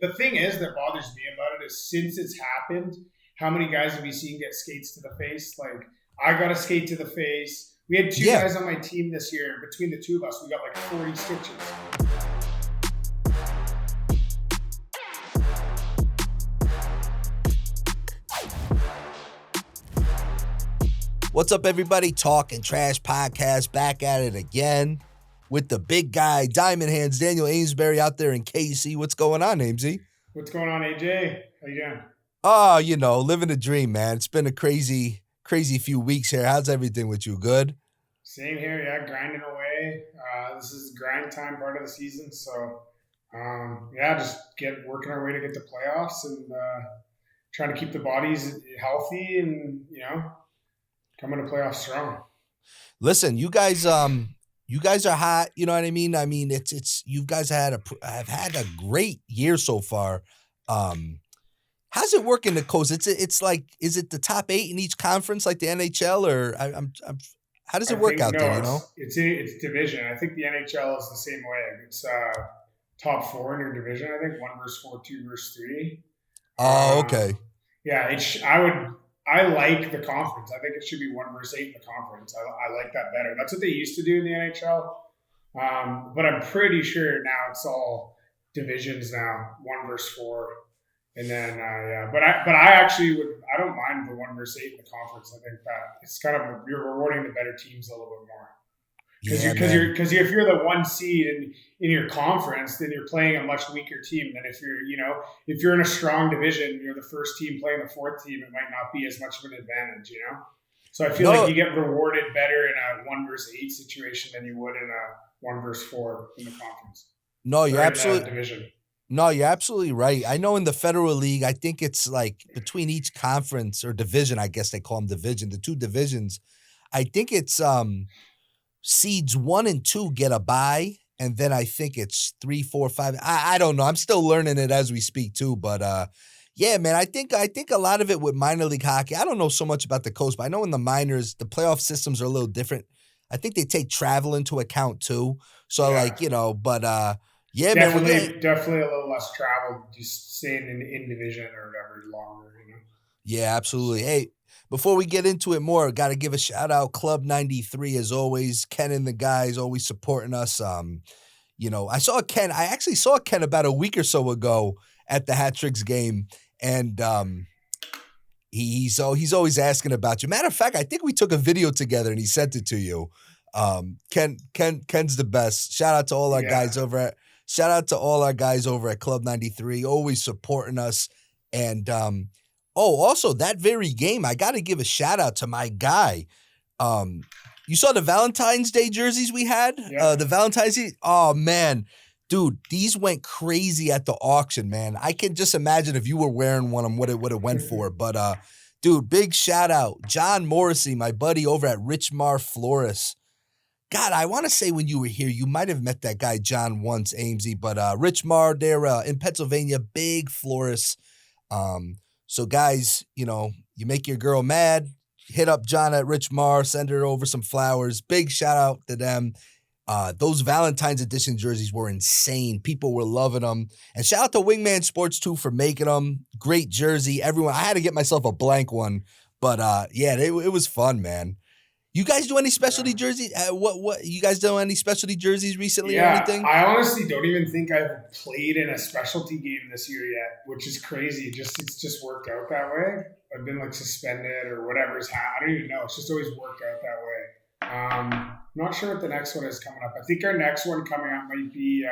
The thing is that bothers me about it is since it's happened, how many guys have we seen get skates to the face? Like, I got a skate to the face. We had two guys on my team this year. Between the two of us, we got like 40 stitches. What's up, everybody? Talking Trash Podcast, back at it again with the big guy, Diamond Hands, Daniel Amesbury out there in KC. What's going on, Amesy? What's going on, AJ? How you doing? Oh, you know, living a dream, man. It's been a crazy few weeks here. How's everything with you? Good? Same here, yeah, grinding away. This is grind time part of the season, so just working our way to get to playoffs and trying to keep the bodies healthy and, coming to playoffs strong. Listen, you guys are hot. You know what I mean? I mean, it's you guys have had a great year so far. How's it work in the coast? It's like, is it the top 8 in each conference like the NHL, or how does it work out there? You know, it's division. I think the NHL is the same way. It's top 4 in your division. I think 1 versus 4, 2 versus 3. Oh, okay. Yeah, I like the conference. I think it should be 1 versus 8 in the conference. I like that better. That's what they used to do in the NHL. But I'm pretty sure now it's all divisions now, 1 versus 4. And then, But I actually I don't mind the 1 versus 8 in the conference. I think that it's kind of, you're rewarding the better teams a little bit more. Because if you're the 1 seed in your conference, then you're playing a much weaker team than if you're in a strong division, you're the first team playing the 4th team, it might not be as much of an advantage, So I feel like you get rewarded better in a 1 versus 8 situation than you would in a 1 versus 4 in the conference. No, you're absolutely right. I know in the Federal League, I think it's like between each conference or division, I guess they call them division, the 2 divisions, I think it's seeds 1 and 2 get a bye, and then I think it's 3, 4, 5. I don't know. I'm still learning it as we speak too. But yeah, man, I think a lot of it with minor league hockey. I don't know so much about the coast, but I know in the minors the playoff systems are a little different. I think they take travel into account too. So yeah. Yeah, definitely, man, definitely a little less travel, just staying in division or whatever longer. Yeah, absolutely. Hey, before we get into it more, got to give a shout out Club 93 as always. Ken and the guys always supporting us. I actually saw Ken about a week or so ago at the Hat Tricks game, and he's always asking about you. Matter of fact, I think we took a video together and he sent it to you. Ken's the best. Shout out to all our guys over at Club 93, always supporting us. And also that very game, I got to give a shout out to my guy. You saw the Valentines Day jerseys we had? Yeah. The Valentines Day? Oh, man. Dude, these went crazy at the auction, man. I can just imagine if you were wearing one, what it would have went for. But, dude, big shout out. John Morrissey, my buddy over at Richmar Florist. God, I want to say when you were here, you might have met that guy John once, Amesy. But Richmar, they're in Pennsylvania, big florists. So, guys, you make your girl mad, hit up John at Richmar, send her over some flowers. Big shout out to them. Those Valentine's edition jerseys were insane. People were loving them. And shout out to Wingman Sports, too, for making them. Great jersey. Everyone, I had to get myself a blank one. But, it was fun, man. You guys do any specialty jerseys? What you guys done any specialty jerseys recently or anything? I honestly don't even think I've played in a specialty game this year yet, which is crazy. It's just worked out that way. I've been like suspended or whatever's happened. I don't even know. It's just always worked out that way. I'm not sure what the next one is coming up. I think our next one coming up might be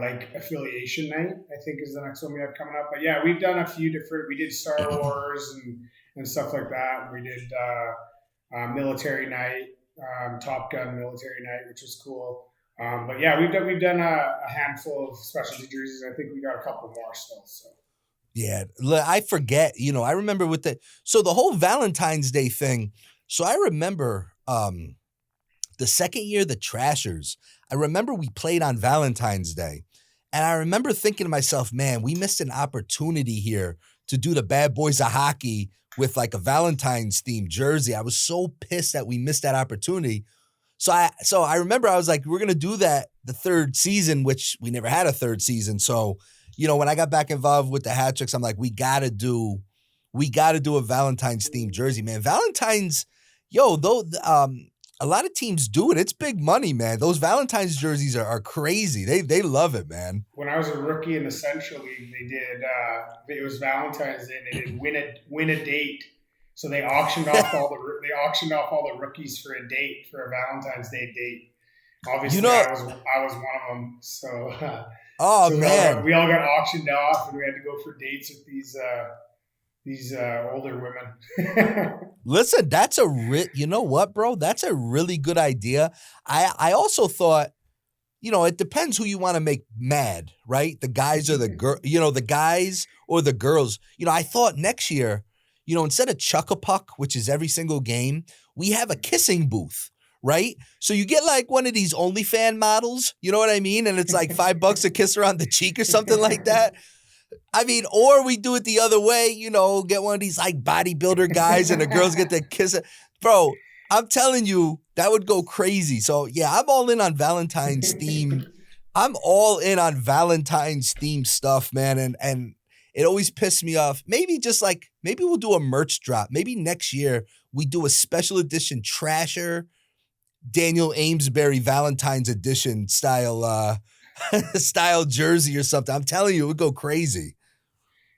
like affiliation night, I think is the next one we have coming up. But yeah, we've done a few different. We did Star Wars and stuff like that. We did military night, Top Gun military night, which was cool. But yeah, we've done a handful of specialty jerseys. I think we got a couple more still. So yeah, I forget. I remember the whole Valentine's Day thing. So I remember the second year the Trashers. I remember we played on Valentine's Day, and I remember thinking to myself, man, we missed an opportunity here to do the Bad Boys of Hockey with like a Valentine's themed jersey. I was so pissed that we missed that opportunity. So I remember I was like, we're gonna do that the third season, which we never had a third season. So, when I got back involved with the hat tricks, I'm like, we gotta do a Valentine's themed jersey, man. Valentine's, though, a lot of teams do it. It's big money, man. Those Valentine's jerseys are crazy. They love it, man. When I was a rookie in the Central League, they did. It was Valentine's Day. And they did win a date. So they auctioned off all the rookies for a date, for a Valentine's Day date. Obviously, I was one of them. So, man, we all got auctioned off, and we had to go for dates with these older women. Listen, you know what, bro? That's a really good idea. I also thought, it depends who you want to make mad, right? The guys or the girl, the guys or the girls. I thought next year, instead of Chuck-a-Puck, which is every single game, we have a kissing booth, right? So you get like one of these OnlyFans models, you know what I mean? And it's like $5 to kiss her on the cheek or something like that. I mean, or we do it the other way, get one of these like bodybuilder guys and the girls get to kiss it. Bro, I'm telling you, that would go crazy. So yeah, I'm all in on Valentine's theme. I'm all in on Valentine's theme stuff, man. And it always pissed me off. Maybe we'll do a merch drop. Maybe next year we do a special edition Trasher Daniel Amesbury Valentine's edition style jersey or something. I'm telling you, it would go crazy.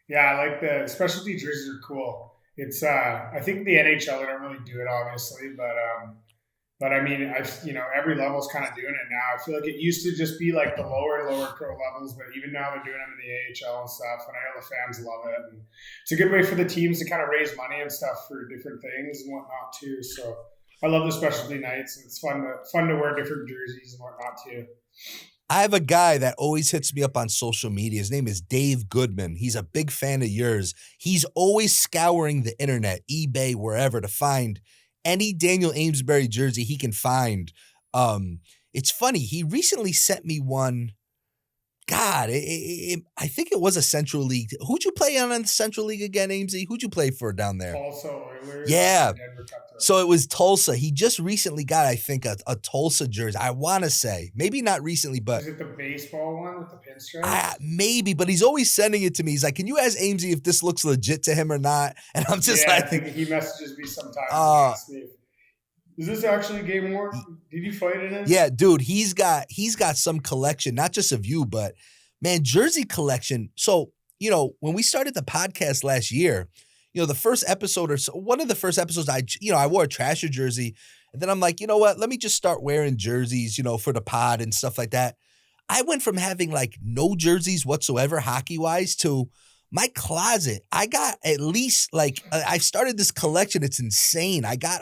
Yeah, I like the specialty jerseys are cool. It's I think the NHL, they don't really do it, obviously, but I mean, every level's kind of doing it now. I feel like it used to just be like the lower pro levels, but even now they're doing them in the AHL and stuff. And I know the fans love it. And it's a good way for the teams to kind of raise money and stuff for different things and whatnot too. So I love the specialty nights. And it's fun to wear different jerseys and whatnot too. I have a guy that always hits me up on social media. His name is Dave Goodman. He's a big fan of yours. He's always scouring the internet, eBay, wherever, to find any Daniel Amesbury jersey he can find. It's funny. He recently sent me one. God, I think it was a Central League. Who'd you play on in the Central League again, Amesy? Who'd you play for down there? Tulsa Oilers. Yeah. So it was Tulsa. He just recently got, I think, a Tulsa jersey. I want to say. Maybe not recently, but... Is it the baseball one with the pinstripes? Maybe, but he's always sending it to me. He's like, can you ask Amesy if this looks legit to him or not? And I'm just like... I think he messages me sometimes. Is this actually game worn? Did you fight in it? Yeah, dude, he's got some collection, not just of you, but man, jersey collection. So, when we started the podcast last year, the first episode or so, one of the first episodes, I wore a Trasher jersey, and then I'm like, you know what? Let me just start wearing jerseys, for the pod and stuff like that. I went from having like no jerseys whatsoever, hockey wise, to my closet. I got at least I started this collection. It's insane. I got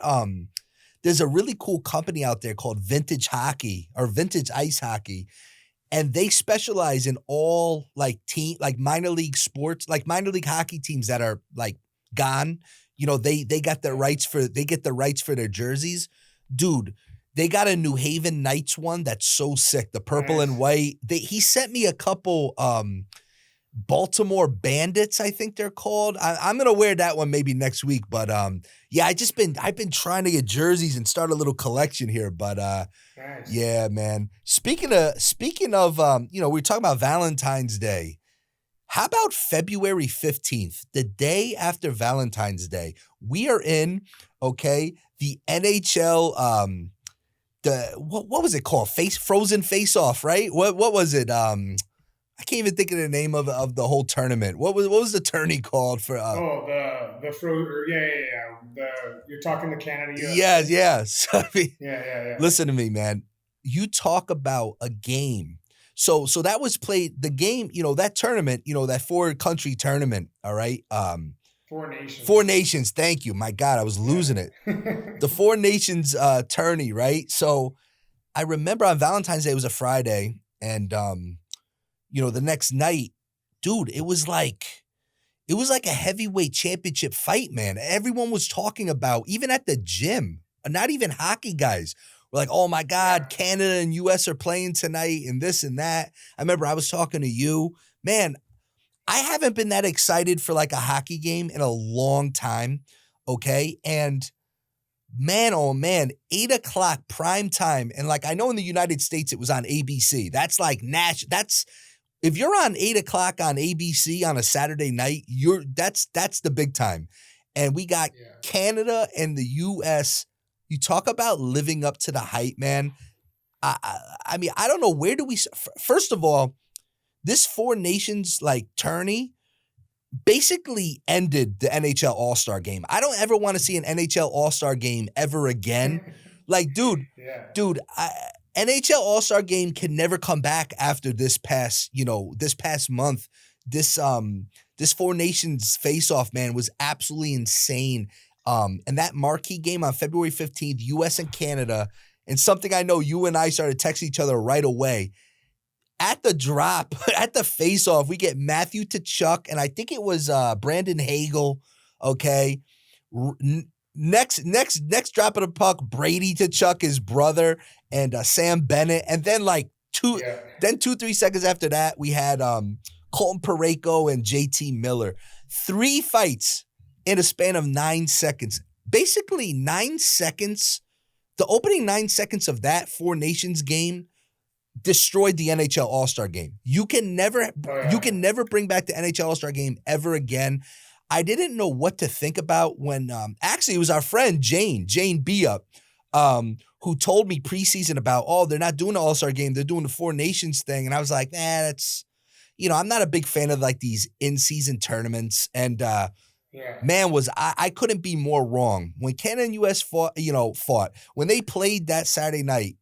there's a really cool company out there called Vintage Hockey or Vintage Ice Hockey. And they specialize in all like minor league sports, like minor league hockey teams that are like gone. They got the rights for their jerseys. Dude, they got a New Haven Knights one that's so sick. The purple and white. He sent me a couple Baltimore Bandits, I think they're called. I'm gonna wear that one maybe next week. But yeah, I've been trying to get jerseys and start a little collection here. But nice. Yeah, man. Speaking of, we're talking about Valentine's Day. How about February 15th, the day after Valentine's Day? We are in, the NHL. What was it called? Frozen Face Off, right? What was it? I can't even think of the name of the whole tournament. What was the tourney called for? The Frozen. Yeah. You're talking the Canada. US. Yeah. So, yeah. Listen to me, man. You talk about a game. So that was played. The game, that tournament, that 4-country tournament. All right. 4 Nations. 4 Nations. Thank you. My God, I was losing it. The 4 Nations tourney, right? So I remember on Valentine's Day, it was a Friday, and the next night, dude, it was like a heavyweight championship fight, man. Everyone was talking about, even at the gym, not even hockey guys, were like, oh my God, Canada and US are playing tonight and this and that. I remember I was talking to you. Man, I haven't been that excited for like a hockey game in a long time, okay? And man, oh man, 8:00 prime time. And like, I know in the United States, it was on ABC. That's like if you're on 8:00 on ABC on a Saturday night, that's the big time. And we got Canada and the US. You talk about living up to the hype, man. I mean, I don't know, where do we, first of all, this Four Nations like tourney basically ended the NHL All-Star game. I don't ever want to see an NHL All-Star game ever again. Like, dude, NHL All-Star game can never come back after this past month. This Four Nations face-off, man, was absolutely insane. And that marquee game on February 15th, US and Canada, and something I know you and I started texting each other right away. At the drop, at the face-off, we get Mathieu to Chuck, and I think it was Brandon Hagel, okay? Next drop of the puck, Brady to Chuck, his brother, and Sam Bennett. And then like 2-3 seconds after that, we had Colton Parayko and JT Miller. 3 fights in a span of 9 seconds. Basically 9 seconds. The opening 9 seconds of that Four Nations game destroyed the NHL All-Star game. You can never bring back the NHL All-Star game ever again. I didn't know what to think about when actually it was our friend Jane Biup, who told me preseason about, they're not doing the All-Star game, they're doing the Four Nations thing. And I was like, that's, I'm not a big fan of like these in-season tournaments. And man, I couldn't be more wrong. When Canada and US fought, when they played that Saturday night,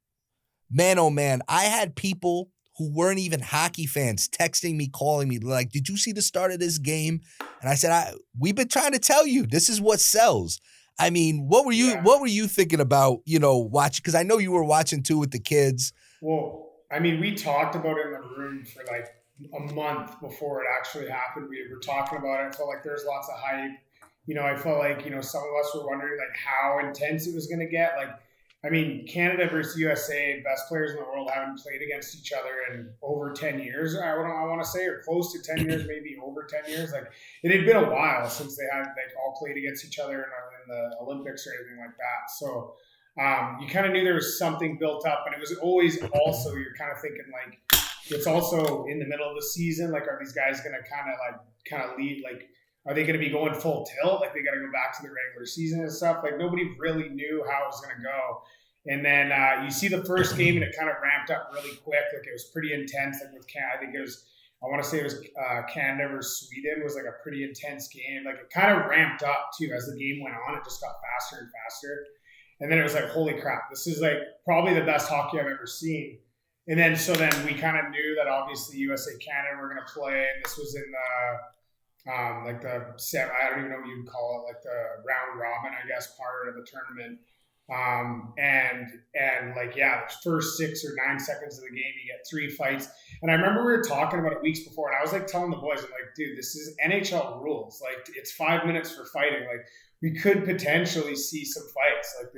man, oh man, I had people who weren't even hockey fans texting me, calling me, like, did you see the start of this game? And I said, we've been trying to tell you, this is what sells. I mean, what were you thinking about, watching? Because I know you were watching too with the kids. Well, I mean, we talked about it in the room for like a month before it actually happened. We were talking about it. I felt like there's lots of hype. I felt like, some of us were wondering like how intense it was going to get. Like, I mean, Canada versus USA, best players in the world haven't played against each other in over 10 years, I want to say, or close to 10 years, maybe over 10 years. Like, it had been a while since they had like all played against each other in the Olympics or anything like that. So you kind of knew there was something built up, and it was always also, you're kind of thinking like, it's also in the middle of the season. Like, are these guys going to kind of lead? Like, are they going to be going full tilt? Like, they got to go back to the regular season and stuff. Like, nobody really knew how it was going to go. And then you see the first game, and it kind of ramped up really quick. Like, it was pretty intense. Like with Canada, I want to say it was Canada versus Sweden was like a pretty intense game. Like, it kind of ramped up too as the game went on. It just got faster and faster. And then it was like, holy crap, this is like probably the best hockey I've ever seen. And then we kind of knew that obviously USA Canada were going to play, and this was in the like the seven, I don't even know what you'd call it, like the round robin, I guess, part of the tournament. And like, the first 6 or 9 seconds of the game, you get 3 fights. And I remember we were talking about it weeks before, and I was like telling the boys, I'm like, dude, this is NHL rules. Like, it's 5 minutes for fighting. Like, we could potentially see some fights. Like,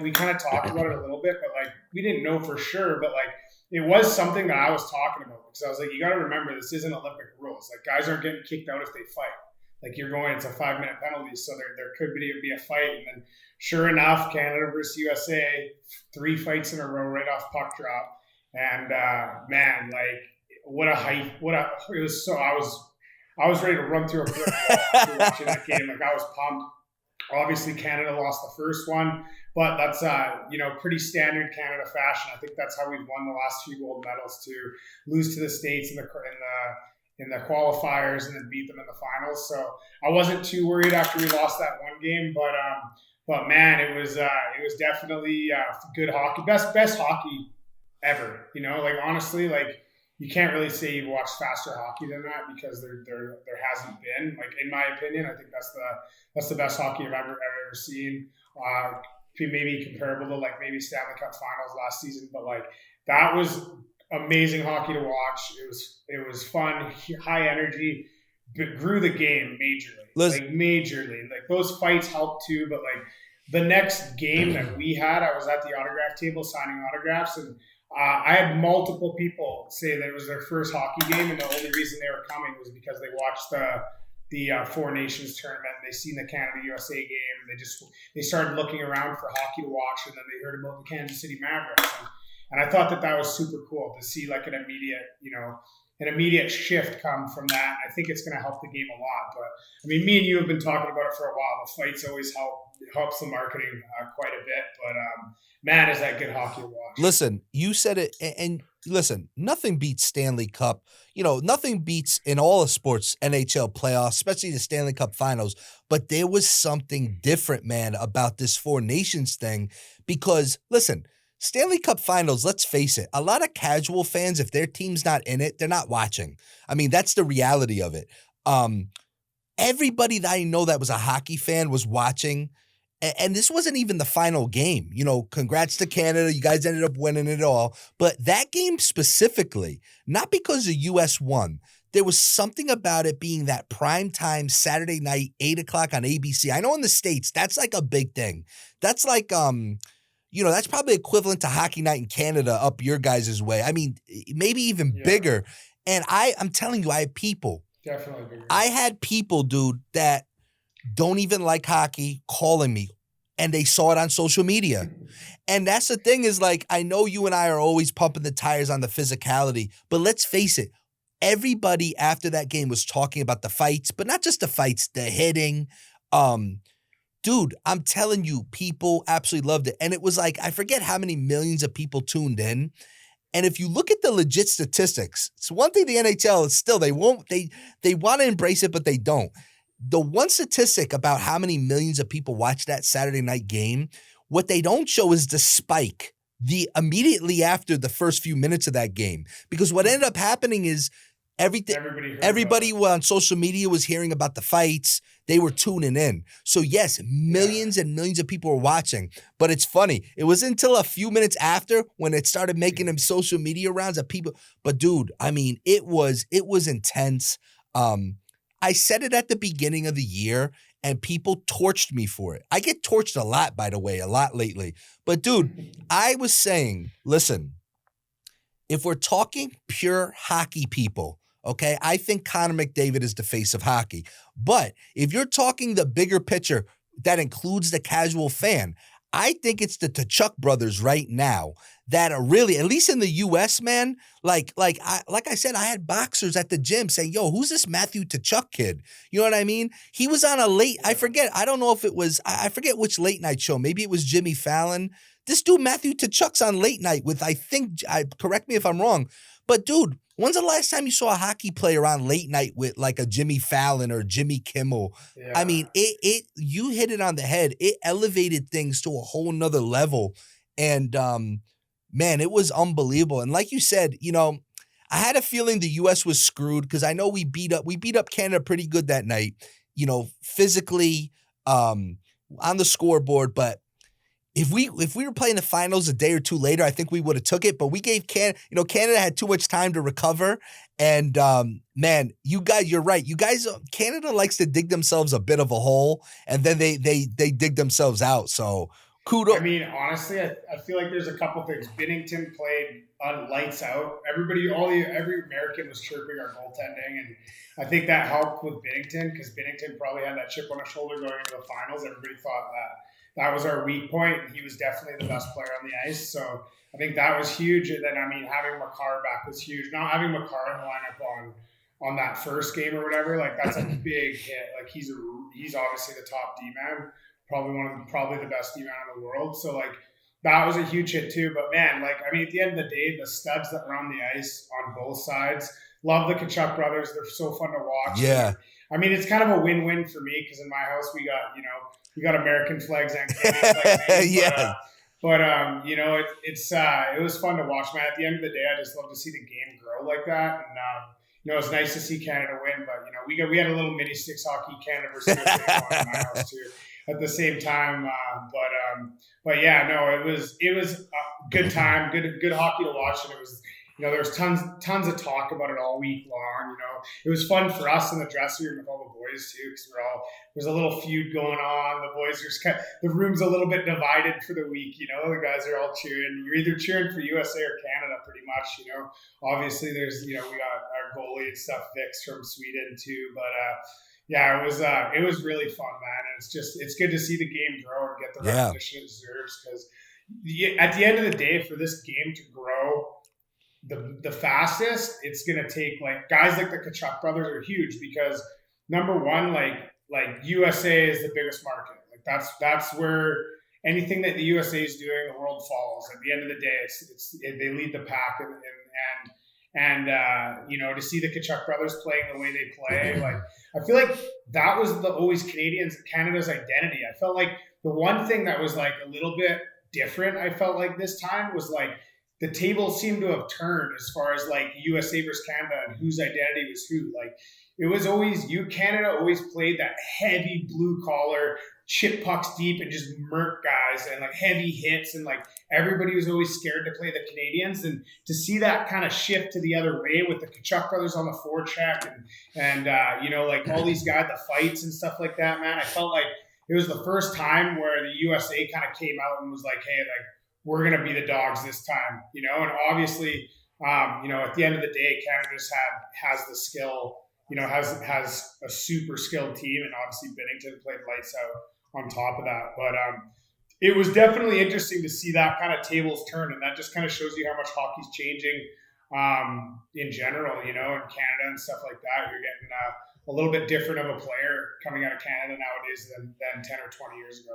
we kind of talked about it a little bit, but like, we didn't know for sure, but like, it was something that I was talking about, because I was like, you got to remember, this isn't Olympic rules. Like, guys aren't getting kicked out if they fight. Like, it's a 5-minute penalty, so there could be a fight. And then sure enough, Canada versus USA, 3 fights in a row right off puck drop. And man, like, what a hype. It was so, I was ready to run through a brick wall after watching that game. Like, I was pumped. Obviously, Canada lost the first one, but that's pretty standard Canada fashion. I think that's how we've won the last few gold medals, to lose to the States in the qualifiers and then beat them in the finals. So I wasn't too worried after we lost that one game, but man, it was definitely good hockey, best hockey ever. Like, honestly, like, you can't really say you've watched faster hockey than that, because there hasn't been. Like, in my opinion, I think that's the best hockey I've ever seen. Maybe comparable to like maybe Stanley Cup Finals last season, but like, that was amazing hockey to watch. It was fun, high energy, but grew the game majorly. Like, those fights helped too, but like, the next game that we had, I was at the autograph table signing autographs, and I had multiple people say that it was their first hockey game, and the only reason they were coming was because they watched Four Nations tournament. And they seen the Canada USA game, and they started looking around for hockey to watch, and then they heard about the Kansas City Mavericks, and I thought that was super cool to see like an immediate shift come from that. I think it's going to help the game a lot. But I mean, me and you have been talking about it for a while. The fights always helps the marketing quite a bit. But man, is that good hockey to watch. Listen, you said it, and listen, nothing beats Stanley Cup. Nothing beats in all of sports NHL playoffs, especially the Stanley Cup finals. But there was something different, man, about this Four Nations thing because, listen, Stanley Cup finals, let's face it, a lot of casual fans, if their team's not in it, they're not watching. I mean, that's the reality of it. Everybody that I know that was a hockey fan was watching, and this wasn't even the final game. Congrats to Canada. You guys ended up winning it all. But that game specifically, not because the U.S. won, there was something about it being that prime time Saturday night, 8 o'clock on ABC. I know in the States, that's like a big thing. That's like, that's probably equivalent to Hockey Night in Canada up your guys' way. I mean, maybe even bigger. And I'm telling you, I had people. Definitely bigger. I had people, dude, that don't even like hockey calling me, and they saw it on social media. And that's the thing is, like, I know you and I are always pumping the tires on the physicality, but let's face it, everybody after that game was talking about the fights, but not just the fights, the hitting. Dude, I'm telling you, people absolutely loved it. And it was like, I forget how many millions of people tuned in. And if you look at the legit statistics, it's one thing the NHL is still, they want to embrace it, but they don't. The one statistic about how many millions of people watched that Saturday night game, what they don't show is the spike immediately after the first few minutes of that game. Because what ended up happening is everybody on social media was hearing about the fights. They were tuning in. So yes, millions and millions of people were watching. But it's funny. It was until a few minutes after when it started making them social media rounds of people. But dude, I mean, it was intense. I said it at the beginning of the year, and people torched me for it. I get torched a lot, by the way, a lot lately. But dude, I was saying, listen, if we're talking pure hockey people, okay, I think Connor McDavid is the face of hockey. But if you're talking the bigger picture that includes the casual fan, I think it's the Tkachuk brothers right now that are really, at least in the U.S., man, like I said, I had boxers at the gym saying, yo, who's this Mathieu Tkachuk kid? You know what I mean? He was on a I don't know if it was, I forget which late night show. Maybe it was Jimmy Fallon. This dude, Mathieu Tkachuk's on late night with, correct me if I'm wrong, but dude, when's the last time you saw a hockey player on late night with like a Jimmy Fallon or Jimmy Kimmel? Yeah. I mean, you hit it on the head. It elevated things to a whole nother level. And, man, it was unbelievable. And like you said, I had a feeling the U.S. was screwed because I know we beat up Canada pretty good that night, physically, on the scoreboard. But if we were playing the finals a day or two later, I think we would have took it. But we gave Canada had too much time to recover. And man, you guys, you're right. You guys, Canada likes to dig themselves a bit of a hole, and then they dig themselves out. So kudos. I mean, honestly, I feel like there's a couple things. Binnington played on lights out. Every American was chirping our goaltending, and I think that helped with Binnington because Binnington probably had that chip on his shoulder going into the finals. Everybody thought that was our weak point, and he was definitely the best player on the ice. So I think that was huge. And then, I mean, having Makar back was huge. Not having Makar in the lineup on that first game or whatever, like that's a big hit. Like he's obviously the top D-man, probably the best D-man in the world. So like that was a huge hit too. But man, like, I mean, at the end of the day, the studs that were on the ice on both sides, love the Tkachuk brothers. They're so fun to watch. Yeah. I mean, it's kind of a win-win for me because in my house we got American flags and Canadian flags. Yeah. But it was fun to watch, man. At the end of the day, I just love to see the game grow like that. And it's nice to see Canada win. But we had a little mini six hockey Canada versus USA going in my house too at the same time. But yeah, no, it was a good time, good hockey to watch, and it was. There was tons of talk about it all week long. It was fun for us in the dressing room with all the boys too, because there's a little feud going on. The boys are the room's a little bit divided for the week. The guys are all cheering. You're either cheering for USA or Canada, pretty much. Obviously there's we got our goalie and stuff fixed from Sweden too, but Yeah, it was really fun, man. And it's good to see the game grow and get the Yeah. recognition it deserves because at the end of the day, for this game to grow the fastest, it's gonna take like guys like the Kachuk brothers are huge because number one, like USA is the biggest market. Like that's where anything that the USA is doing, the world follows. At the end of the day, they lead the pack and to see the Kachuk brothers playing the way they play, like I feel like that was the always Canada's identity. I felt like the one thing that was like a little bit different, I felt like this time was like the table seemed to have turned as far as like USA versus Canada and whose identity was who. Like it was always Canada always played that heavy blue collar, chip pucks deep and just murk guys and like heavy hits and like everybody was always scared to play the Canadians. And to see that kind of shift to the other way with the Kachuk brothers on the forecheck and like all these guys, the fights and stuff like that, man, I felt like it was the first time where the USA kind of came out and was like, hey, like we're going to be the dogs this time, and obviously, at the end of the day, Canada just has the skill, has a super skilled team, and obviously Binnington played lights out on top of that. But it was definitely interesting to see that kind of tables turn, and that just kind of shows you how much hockey's changing in general, in Canada and stuff like that. You're getting a little bit different of a player coming out of Canada nowadays than 10 or 20 years ago.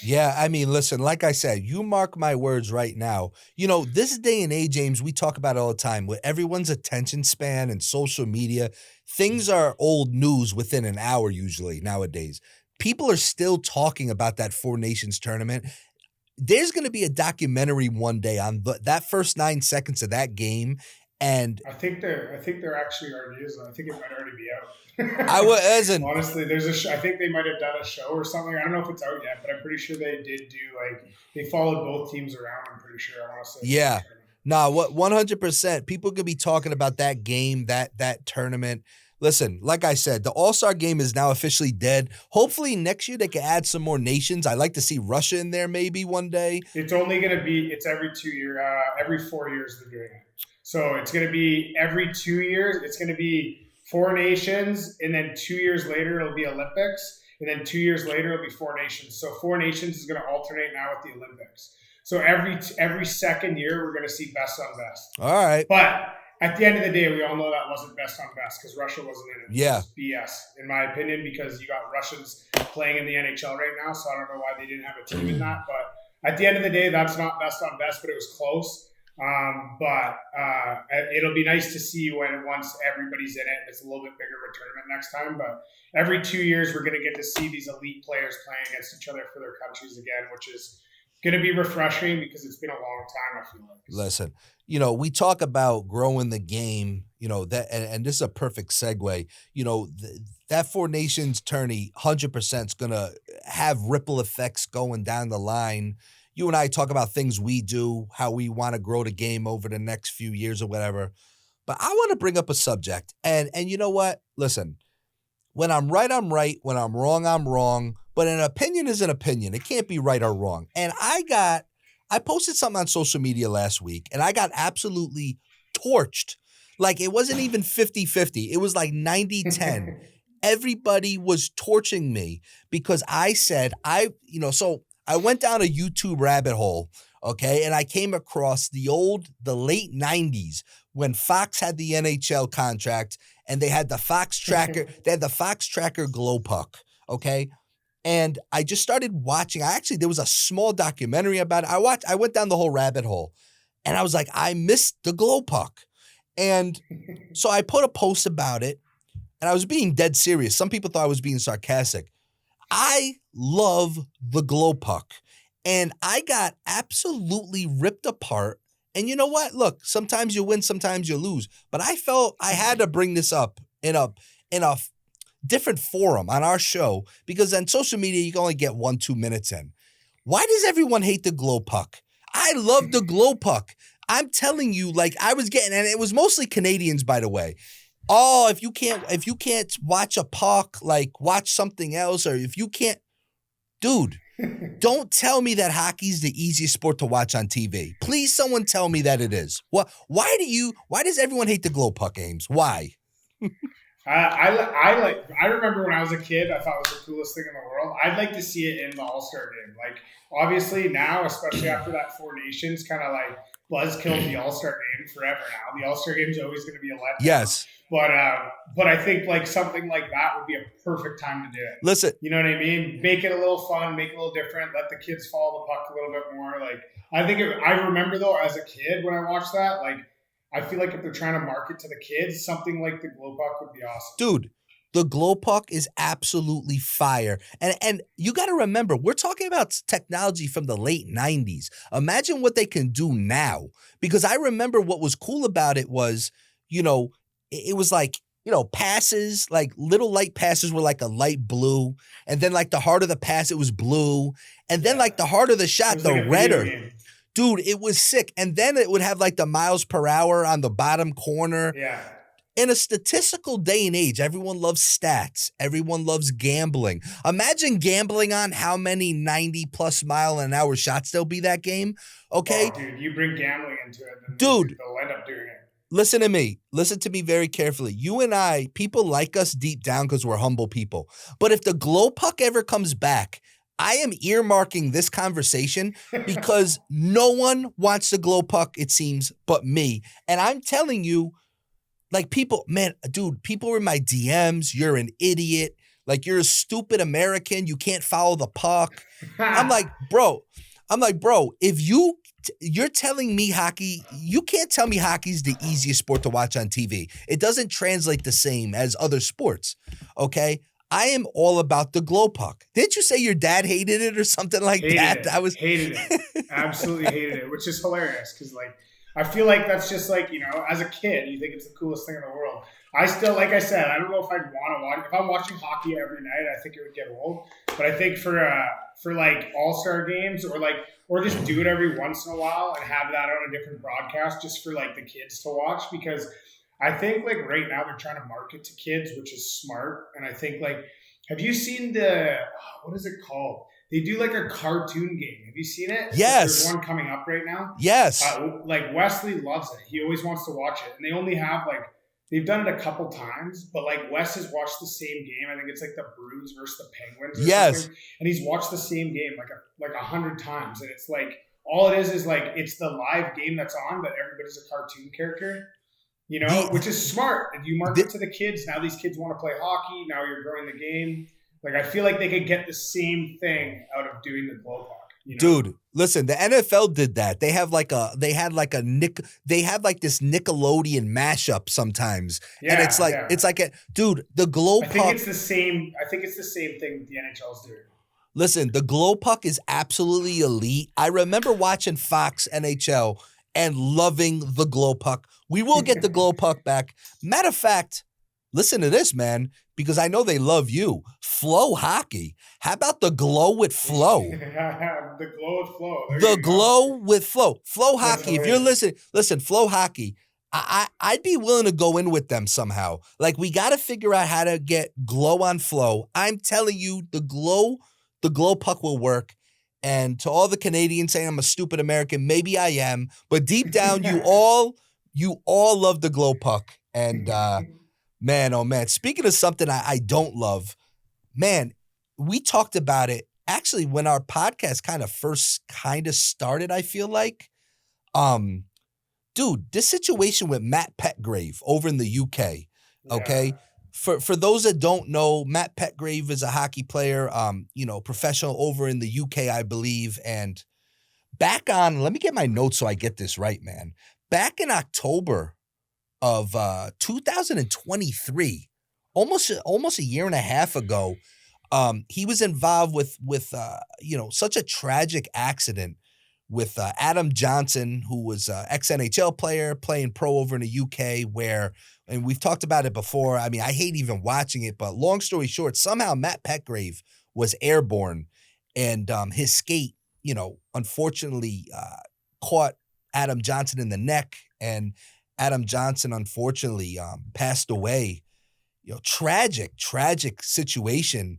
Yeah, I mean, listen, like I said, you mark my words right now. This day and age, James, we talk about it all the time with everyone's attention span and social media. Things are old news within an hour usually nowadays. People are still talking about that Four Nations tournament. There's going to be a documentary one day on that first 9 seconds of that game. And I think there actually already is. I think it might already be out. Honestly, there's I think they might have done a show or something. I don't know if it's out yet, but I'm pretty sure they did do they followed both teams around. I'm pretty sure. I want to say. Yeah. No, 100%. People could be talking about that game, that tournament. Listen, like I said, the All-Star game is now officially dead. Hopefully next year they can add some more nations. I'd like to see Russia in there maybe one day. It's only going to be, it's every 2 year, every 4 years they're doing it. So it's going to be every 2 years. It's going to be 4 nations, and then 2 years later it'll be Olympics, and then 2 years later it'll be 4 nations. So 4 nations is going to alternate now with the Olympics. So every second year we're going to see best on best. All right. But at the end of the day, we all know that wasn't best on best because Russia wasn't in it. Yeah. It was BS, in my opinion, because you got Russians playing in the NHL right now, so I don't know why they didn't have a team in that. But at the end of the day, that's not best on best, but it was close. But it'll be nice to see once everybody's in it, and it's a little bit bigger of a tournament next time. But every 2 years, we're going to get to see these elite players playing against each other for their countries again, which is going to be refreshing because it's been a long time, I feel like. Listen, we talk about growing the game, that, and this is a perfect segue, that Four Nations tourney 100% is going to have ripple effects going down the line. You and I talk about things we do, how we want to grow the game over the next few years or whatever. But I want to bring up a subject. And you know what? Listen, when I'm right, I'm right. When I'm wrong. But an opinion is an opinion. It can't be right or wrong. And I posted something on social media last week, and I got absolutely torched. Like, it wasn't even 50-50. It was like 90-10. Everybody was torching me because I said, so I went down a YouTube rabbit hole, okay, and I came across the late 90s when Fox had the NHL contract and they had the Fox Tracker, glow puck, okay? And I just started watching. There was a small documentary about it. I went down the whole rabbit hole, and I was like, I missed the glow puck. And so I put a post about it, and I was being dead serious. Some people thought I was being sarcastic. I love the glow puck, and I got absolutely ripped apart. And you know what? Look, sometimes you win, sometimes you lose. But I felt I had to bring this up in a different forum on our show, because on social media, you can only get 1-2 minutes in. Why does everyone hate the glow puck? I love the glow puck. I'm telling you, like, I was getting, and it was mostly Canadians, by the way. Oh, if you can't watch a puck, like, watch something else, or if you can't, dude, don't tell me that hockey's the easiest sport to watch on TV. Please, someone tell me that it is. Why does everyone hate the glow puck, Ames? Why? I remember when I was a kid, I thought it was the coolest thing in the world. I'd like to see it in the All-Star game. Like, obviously now, especially after that Four Nations kind of like buzz killed the All-Star game forever now. The All-Star game is always going to be a letdown. Yes. But I think like something like that would be a perfect time to do it. Listen, you know what I mean? Make it a little fun, make it a little different, let the kids follow the puck a little bit more. Like, I remember though, as a kid when I watched that, like, I feel like if they're trying to market to the kids, something like the glow puck would be awesome. Dude, the glow puck is absolutely fire. And you got to remember, we're talking about technology from the late 90s. Imagine what they can do now. Because I remember what was cool about it was, it was like, passes, like little light passes were like a light blue. And then like the heart of the pass, it was blue. And then like the heart of the shot, the like redder. Dude, it was sick. And then it would have like the miles per hour on the bottom corner. Yeah. In a statistical day and age, everyone loves stats. Everyone loves gambling. Imagine gambling on how many 90-plus mile an hour shots there'll be that game. Okay? Oh, dude, you bring gambling into it, then dude, they'll end up doing it. Listen to me. Listen to me very carefully. You and I, people like us deep down because we're humble people. But if the glow puck ever comes back, I am earmarking this conversation because no one wants the glow puck, it seems, but me. And I'm telling you, like people, man, dude, people are in my DMs. You're an idiot. Like you're a stupid American. You can't follow the puck. I'm like, bro, if you're telling me hockey, you can't tell me hockey's the easiest sport to watch on TV. It doesn't translate the same as other sports. Okay. I am all about the glow puck. Didn't you say your dad hated it or something like that? Hated it. Absolutely hated it, which is hilarious because like, I feel like that's just like, as a kid, you think it's the coolest thing in the world. I still, like I said, I don't know if I'd want to watch. If I'm watching hockey every night, I think it would get old. But I think for like All-Star games or just do it every once in a while and have that on a different broadcast just for like the kids to watch, because I think like right now they're trying to market to kids, which is smart. And I think like, have you seen what is it called? They do like a cartoon game. Have you seen it? Yes. There's one coming up right now. Yes. Like Wesley loves it. He always wants to watch it. And they only have they've done it a couple times, but like Wes has watched the same game. I think it's like the Bruins versus the Penguins. Something. And he's watched the same game like 100 times. And it's like, all it is like, it's the live game that's on, but everybody's a cartoon character. Which is smart. If you market to the kids, now these kids want to play hockey. Now you're growing the game. Like, I feel like they could get the same thing out of doing the glow puck. Dude, listen, the NFL did that. They have they had this Nickelodeon mashup sometimes. Yeah, and it's like the glow puck. I think it's the same thing the NHL's doing. Listen, the glow puck is absolutely elite. I remember watching Fox NHL and loving the glow puck. We will get the glow puck back. Matter of fact, listen to this, man, because I know they love you. Flow Hockey. How about the glow with Flow? The glow with Flow. The glow with Flow. Flow Hockey. If you're listening, listen, Flow Hockey. I'd be willing to go in with them somehow. Like, we got to figure out how to get glow on Flow. I'm telling you, the glow puck will work. And to all the Canadians saying I'm a stupid American, maybe I am. But deep down, you all love the glow puck. And man, oh man, speaking of something I don't love, man, we talked about it actually when our podcast kind of started, I feel like. Dude, this situation with Matt Petgrave over in the UK, okay? Yeah. For those that don't know, Matt Petgrave is a hockey player, professional over in the UK, I believe. And let me get my notes so I get this right, man. Back in October of 2023, almost a year and a half ago, he was involved with such a tragic accident with Adam Johnson, who was an ex-NHL player playing pro over in the UK, and we've talked about it before. I mean, I hate even watching it, but long story short, somehow Matt Petgrave was airborne, and his skate, unfortunately caught Adam Johnson in the neck, and Adam Johnson unfortunately passed away. Tragic situation.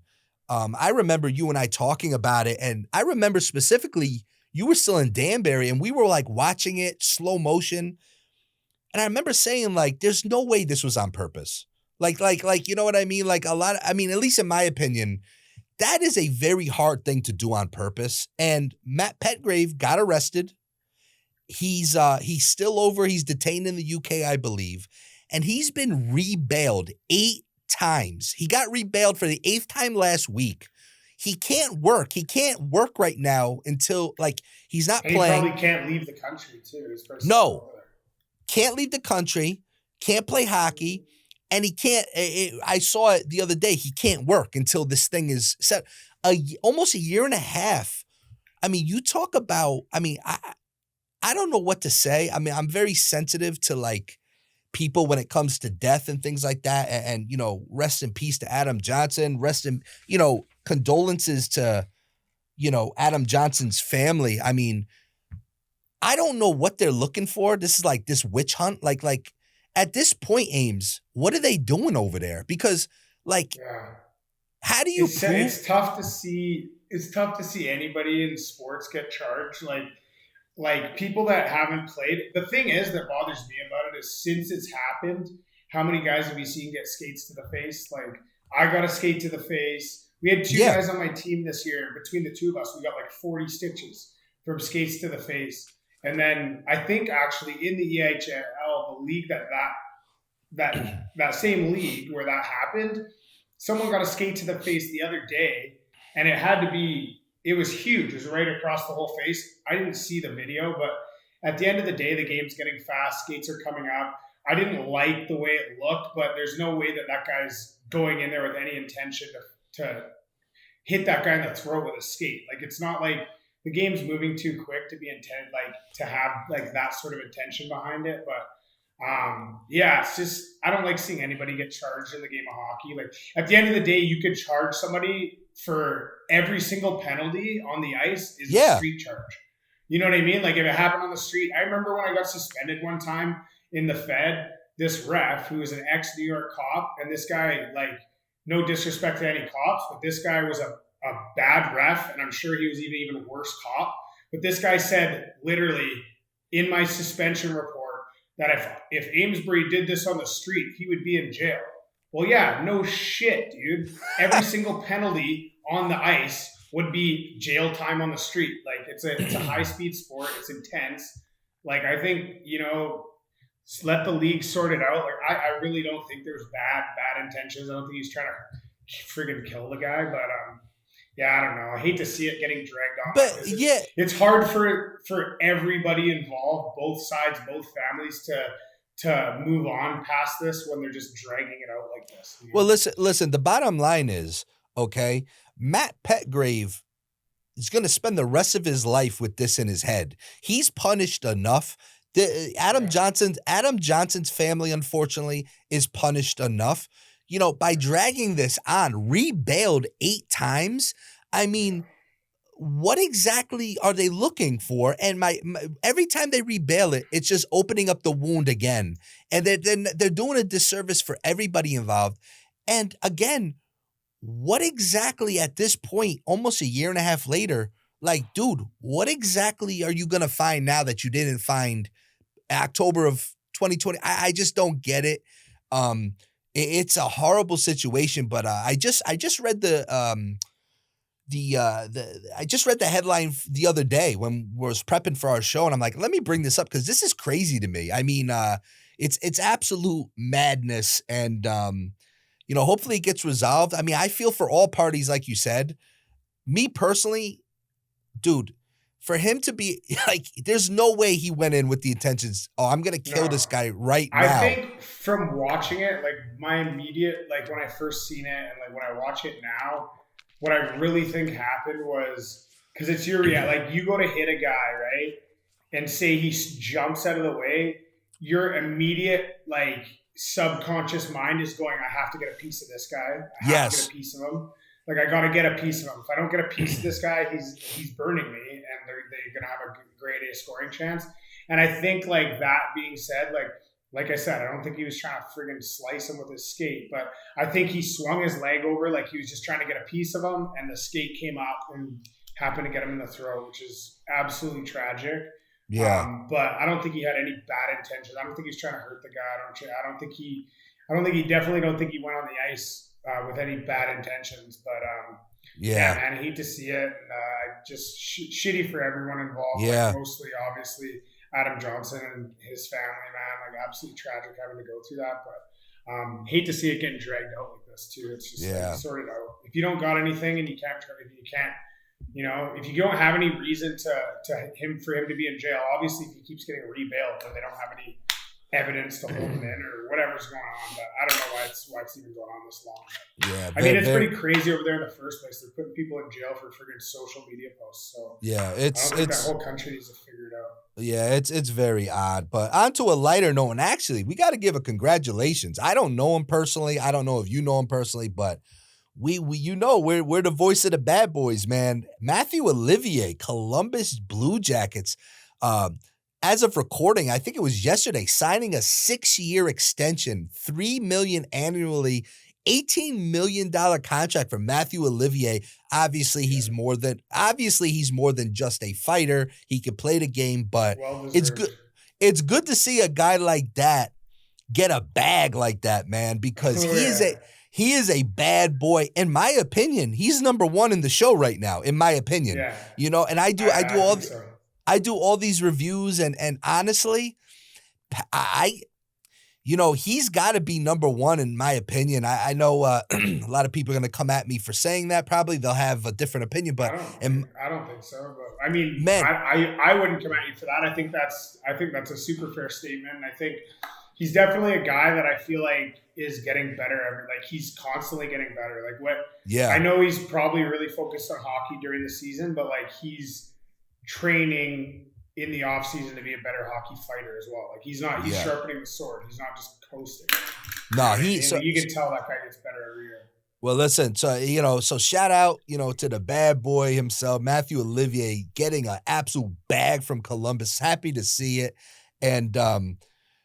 I remember you and I talking about it, and I remember specifically you were still in Danbury, and we were like watching it slow motion. And I remember saying, like, there's no way this was on purpose. Like, you know what I mean? Like at least in my opinion, that is a very hard thing to do on purpose. And Matt Petgrave got arrested. He's still over. He's detained in the UK, I believe. And he's been rebailed 8 times. He got rebailed for the 8th time last week. He can't work. He can't work right now until, like, he's not and playing. He probably can't leave the country, too. No. Can't leave the country. Can't play hockey. And he can't, I saw it the other day, he can't work until this thing is set. Almost a year and a half. I mean, you talk about, I don't know what to say. I mean, I'm very sensitive to, like, people when it comes to death and things like that. And you know, rest in peace to Adam Johnson. Condolences to, Adam Johnson's family. I mean, I don't know what they're looking for. This is like this witch hunt. Like at this point, Ames, what are they doing over there? Because, like, how do you prove? It's tough to see. It's tough to see anybody in sports get charged. Like people that haven't played. The thing is that bothers me about it is since it's happened, how many guys have we seen get skates to the face? Like I got a skate to the face. We had 2 guys on my team this year. Between the 2 of us, we got like 40 stitches from skates to the face. And then I think actually in the EHL, the league that same league where that happened, someone got a skate to the face the other day, and it was huge. It was right across the whole face. I didn't see the video, but at the end of the day, the game's getting fast. Skates are coming up. I didn't like the way it looked, but there's no way that guy's going in there with any intention to hit that guy in the throat with a skate. Like, it's not like the game's moving too quick to be intended, like, to have like that sort of intention behind it. But it's just, I don't like seeing anybody get charged in the game of hockey. Like at the end of the day, you could charge somebody for every single penalty on the ice is a street charge. You know what I mean? Like if it happened on the street, I remember when I got suspended one time in the Fed, this ref who was an ex-New York cop, and this guy, like, no disrespect to any cops, but this guy was a bad ref, and I'm sure he was even worse cop. But this guy said literally in my suspension report that if Amesbury did this on the street, he would be in jail. Well, yeah, no shit, dude. Every single penalty on the ice would be jail time on the street. Like it's a high speed sport. It's intense. Like I think, let the league sort it out. Like I really don't think there's bad intentions. I don't think he's trying to friggin' kill the guy, but I don't know. I hate to see it getting dragged on. But it's hard for everybody involved, both sides, both families, to move on past this when they're just dragging it out like this. Well, listen. The bottom line is, okay, Matt Petgrave is going to spend the rest of his life with this in his head. He's punished enough. Adam Johnson's family, unfortunately, is punished enough. By dragging this on, rebailed 8 times. I mean, what exactly are they looking for? And every time they rebail it, it's just opening up the wound again. And they're doing a disservice for everybody involved. And again, what exactly at this point, almost a year and a half later, like, dude, what exactly are you going to find now that you didn't find October of 2020? I just don't get it. It's a horrible situation, but I just read the headline the other day when we was prepping for our show, and I'm like, let me bring this up because this is crazy to me. I mean, it's absolute madness, and hopefully it gets resolved. I mean, I feel for all parties, like you said. Me personally, dude, for him to be like, there's no way he went in with the intentions, I'm going to kill this guy right now. I think from watching it, like my immediate, like when I first seen it and like when I watch it now, what I really think happened was, because it's like you go to hit a guy, right? And say he jumps out of the way, your immediate like subconscious mind is going, I have to get a piece of this guy. I have to get a piece of him. Like, I got to get a piece of him. If I don't get a piece of this guy, he's burning me, and they're going to have a grade A scoring chance. And I think, like, that being said, like I said, I don't think he was trying to friggin' slice him with his skate, but I think he swung his leg over like he was just trying to get a piece of him, and the skate came up and happened to get him in the throat, which is absolutely tragic. Yeah. But I don't think he had any bad intentions. I don't think he's trying to hurt the guy. I don't think he definitely don't think he went on the ice with any bad intentions. But yeah, man, I hate to see it. Just shitty for everyone involved. Yeah. Like mostly, obviously, Adam Johnson and his family, man. Like absolutely tragic having to go through that. But hate to see it getting dragged out like this too. It's just like, sort it out. If you don't got anything and you can't, if you don't have any reason for him to be in jail, obviously if he keeps getting rebailed and they don't have any evidence to hold him in or whatever's going on, but I don't know why it's even going on this long. Yeah, I mean, it's pretty crazy over there in the first place. They're putting people in jail for friggin' social media posts. So yeah, I don't think that whole country needs to figure it out. Yeah, it's very odd. But on to a lighter note, and actually, we got to give a congratulations. I don't know him personally. I don't know if you know him personally, but we're the voice of the bad boys, man. Mathieu Olivier, Columbus Blue Jackets. As of recording, I think it was yesterday, signing a 6-year extension, $3 million annually, $18 million contract for Mathieu Olivier. Obviously, he's more than just a fighter. He can play the game, but it's good. It's good to see a guy like that get a bag like that, man, because he is a bad boy. In my opinion, he's number one in the show right now. In my opinion, and I do all these reviews, and honestly, he's got to be number one in my opinion. I know a lot of people are going to come at me for saying that. Probably they'll have a different opinion, but I don't think so. But I mean, man, I wouldn't come at you for that. I think that's a super fair statement. I think he's definitely a guy that I feel like is getting better. Like he's constantly getting better. Like I know he's probably really focused on hockey during the season, but like he's training in the off season to be a better hockey fighter as well. Like he's sharpening the sword. He's not just coasting. No, you can tell that guy gets better every year. Well, listen, so shout out, to the bad boy himself, Mathieu Olivier, getting an absolute bag from Columbus. Happy to see it. And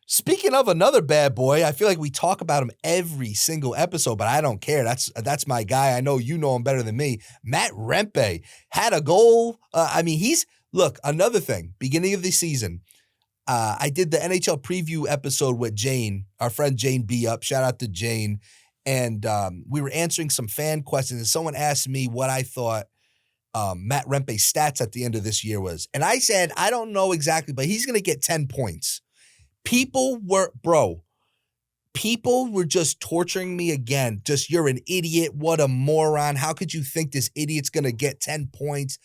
speaking of another bad boy, I feel like we talk about him every single episode, but I don't care. That's my guy. I know you know him better than me. Matt Rempe had a goal. Look, another thing, beginning of the season, I did the NHL preview episode with Jane, our friend Jane B. Up. Shout out to Jane. And we were answering some fan questions, and someone asked me what I thought Matt Rempe's stats at the end of this year was. And I said, I don't know exactly, but he's going to get 10 points. People were just torturing me again. Just, you're an idiot. What a moron. How could you think this idiot's going to get 10 points?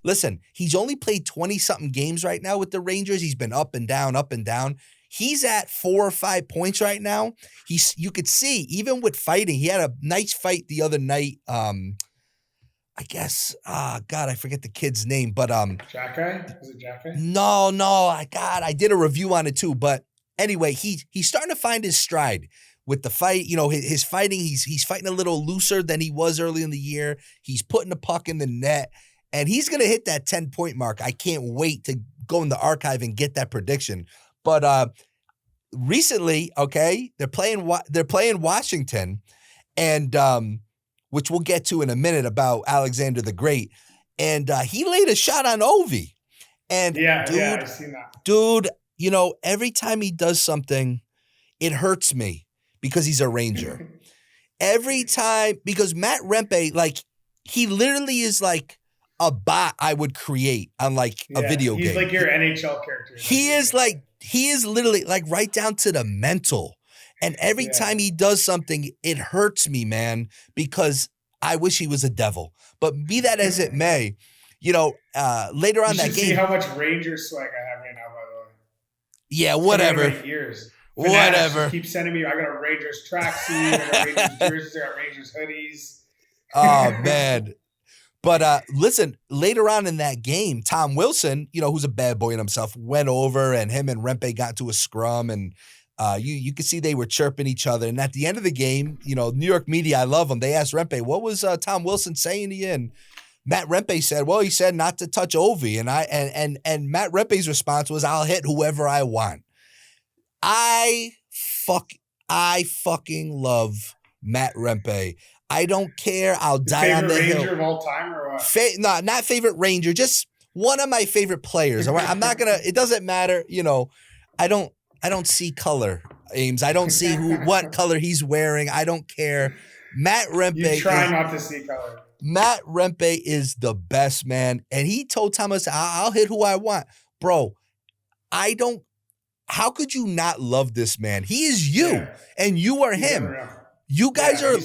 Listen, he's only played 20-something games right now with the Rangers. He's been up and down, up and down. He's at 4 or 5 points right now. You could see, even with fighting, he had a nice fight the other night. I guess, God, I forget the kid's name, but Jack Guy? Is it Jack Guy? No, I did a review on it too. But anyway, he's starting to find his stride with the fight. His fighting, he's fighting a little looser than he was early in the year. He's putting the puck in the net, and he's gonna hit that 10-point mark. I can't wait to go in the archive and get that prediction. But recently, they're playing Washington, and which we'll get to in a minute about Alexander the Great. And he laid a shot on Ovi. And I've seen that. Dude, every time he does something, it hurts me because he's a Ranger. Every time, because Matt Rempe, like, he literally is like a bot I would create on like a video game. He's like your NHL character. He is literally like right down to the mental. And every time he does something, it hurts me, man, because I wish he was a devil. But be that as it may, later on that game. See how much Ranger swag I have right now, by the way. Yeah, whatever. Years. Whatever. Keep sending me. I got a Rangers tracksuit. I got Rangers jerseys. I got Rangers hoodies. Oh man. But listen, later on in that game, Tom Wilson, who's a bad boy in himself, went over and him and Rempe got to a scrum, and you could see they were chirping each other. And at the end of the game, New York media, I love them. They asked Rempe, what was Tom Wilson saying to you? And Matt Rempe said, well, he said not to touch Ovi. And Matt Rempe's response was, I'll hit whoever I want. I fucking love Matt Rempe. I don't care. I'll die on the hill. Favorite Ranger of all time or what? No, not favorite Ranger. Just one of my favorite players. I'm not gonna. It doesn't matter. I don't see color. Ames. I don't see what color he's wearing. I don't care. Matt Rempe You try not to see color. Matt Rempe is the best, man. And he told Thomas, I'll hit who I want. Bro, how could you not love this man? He is you, and you are him. You guys are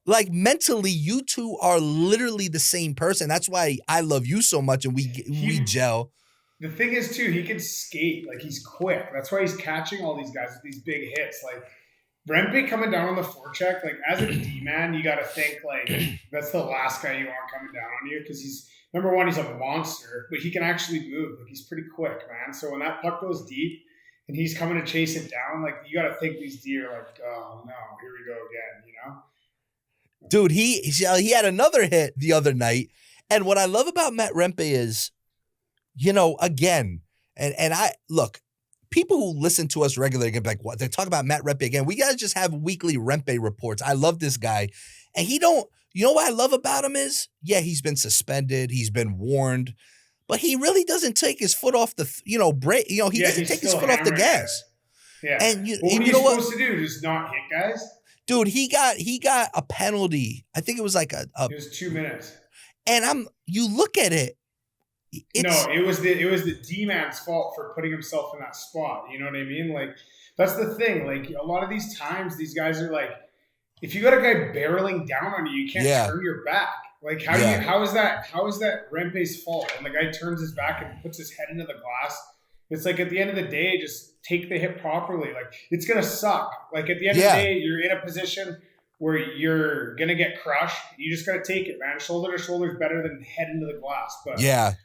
like mentally, you two are literally the same person. That's why I love you so much, and we gel. The thing is, too, he can skate. Like, he's quick. That's why he's catching all these guys with these big hits. Like, Rempe coming down on the forecheck, like, as a D-man, you got to think, like, that's the last guy you want coming down on you, because he's, number one, he's a monster, but he can actually move. Like, he's pretty quick, man. So when that puck goes deep and he's coming to chase it down, like, you got to think these D are like, oh, no, here we go again, you know? Dude, he had another hit the other night, and what I love about Matt Rempe is, you know, again, and I, look, people who listen to us regularly can be like, what? They're talking about Matt Rempe again. We got to just have weekly Rempe reports. I love this guy. And you know what I love about him is, yeah, he's been suspended. He's been warned. But he really doesn't take his foot off the, brake. He doesn't take his foot off the gas. Yeah. And what are you supposed to do? Just not hit guys? Dude, he got a penalty. I think it was like it was 2 minutes. And you look at it. It was the D-man's fault for putting himself in that spot. You know what I mean? Like, that's the thing. Like, a lot of these times, these guys are like, if you got a guy barreling down on you, you can't turn your back. Like, how is that Rempe's fault? And the guy turns his back and puts his head into the glass. It's like, at the end of the day, just take the hit properly. Like, it's gonna suck. Like, at the end of the day, you're in a position where you're going to get crushed. You just got to take it, man. Shoulder to shoulder is better than head into the glass. But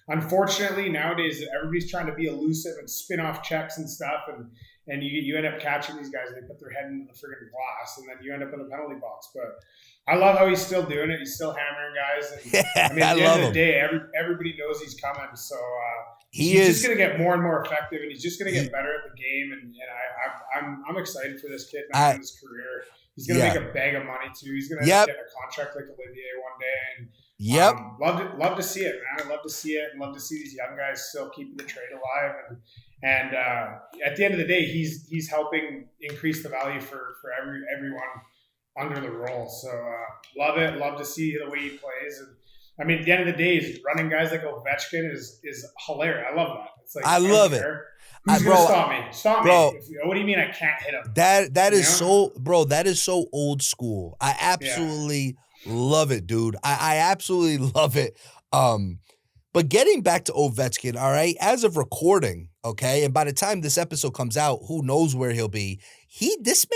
unfortunately, nowadays, everybody's trying to be elusive and spin off checks and stuff. And you end up catching these guys. They put their head into the friggin' glass, and then you end up in the penalty box. But I love how he's still doing it. He's still hammering guys. And, at the end of the day, everybody knows he's coming. So he's just going to get more and more effective, and he's just going to get better at the game. And I'm excited for this kid now in his career. He's going to make a bag of money, too. He's going to get a contract like Olivier one day. And love to see it, man. I love to see it and love to see these young guys still keeping the trade alive. And at the end of the day, he's helping increase the value for everyone under the role. So love it. Love to see the way he plays. And I mean, at the end of the day, he's running guys like Ovechkin is hilarious. I love that. It's like, I love it. Who's going to stop me? Stop me. What do you mean I can't hit him? That is so old school. I absolutely love it, dude. I absolutely love it. But getting back to Ovechkin, all right, as of recording, okay, and by the time this episode comes out, who knows where he'll be. This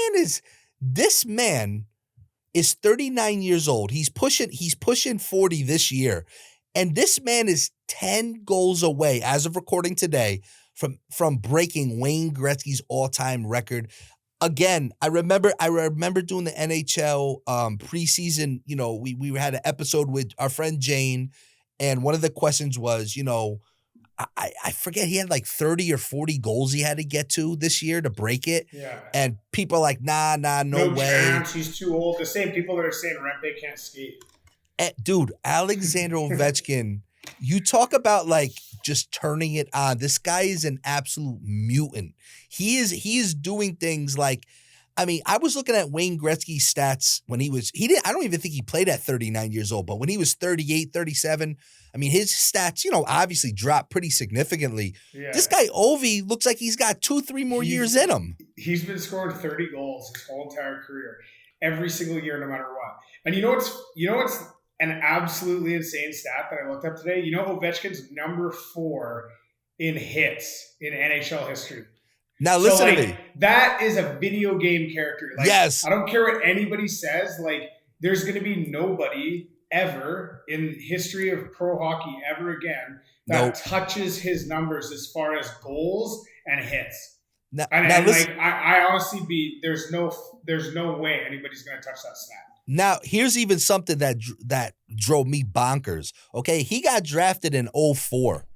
man is 39 years old. He's pushing 40 this year. And this man is 10 goals away, as of recording today, from breaking Wayne Gretzky's all-time record. Again, I remember doing the NHL preseason. We had an episode with our friend Jane, and one of the questions was, I forget, he had like 30 or 40 goals he had to get to this year to break it. Yeah. And people are like, no way. Chance, he's too old. The same people that are saying Rempe can't skate. Dude, Alexander Ovechkin, you talk about like just turning it on. This guy is an absolute mutant. He is doing things like, I mean, I was looking at Wayne Gretzky's stats when I don't even think he played at 39 years old, but when he was 38, 37, I mean, his stats, obviously dropped pretty significantly. Yeah. This guy, Ovi, looks like he's got 2-3 more years in him. He's been scoring 30 goals his whole entire career, every single year, no matter what. And you know what's an absolutely insane stat that I looked up today? Ovechkin's number 4 in hits in NHL history. Now listen to me. That is a video game character. Like, yes. I don't care what anybody says. Like, there's going to be nobody ever in history of pro hockey ever again that touches his numbers as far as goals and hits. I honestly there's no way anybody's going to touch that stat. Now, here's even something that drove me bonkers. Okay, he got drafted in 2004.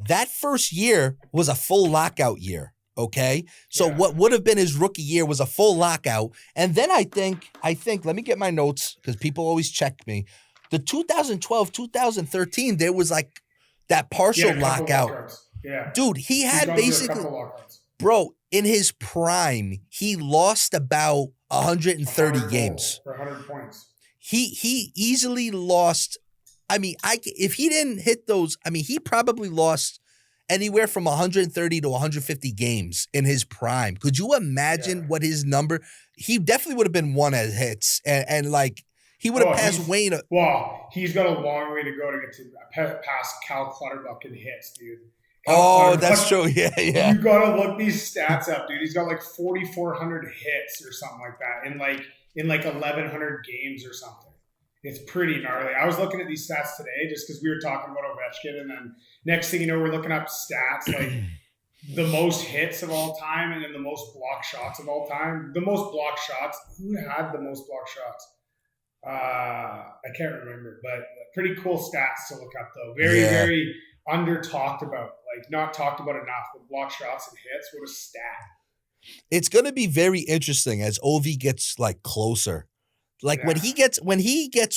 That first year was a full lockout year. Okay, so what would have been his rookie year was a full lockout, and then I think let me get my notes because people always check me. The 2012, 2013, there was like that partial lockout. Yeah, dude, he had basically, bro, in his prime, he lost about 130 games. For 100 points. He easily lost. I mean, if he didn't hit those, I mean, he probably lost anywhere from 130 to 150 games in his prime. Could you imagine what his number? He definitely would have been one at hits, and like he would have passed Wayne. Well, he's got a long way to go to get to past Cal Clutterbuck in hits, dude. That's true. Yeah. You gotta look these stats up, dude. He's got like 4,400 hits or something like that in 1,100 games or something. It's pretty gnarly. I was looking at these stats today just because we were talking about Ovechkin, and then next thing you know, we're looking up stats like the most hits of all time and then the most block shots of all time. The most block shots. Who had the most block shots? I can't remember, but pretty cool stats to look up though. Very under talked about, like not talked about enough. The block shots and hits, what a stat. It's going to be very interesting as Ovi gets like closer. Like when he gets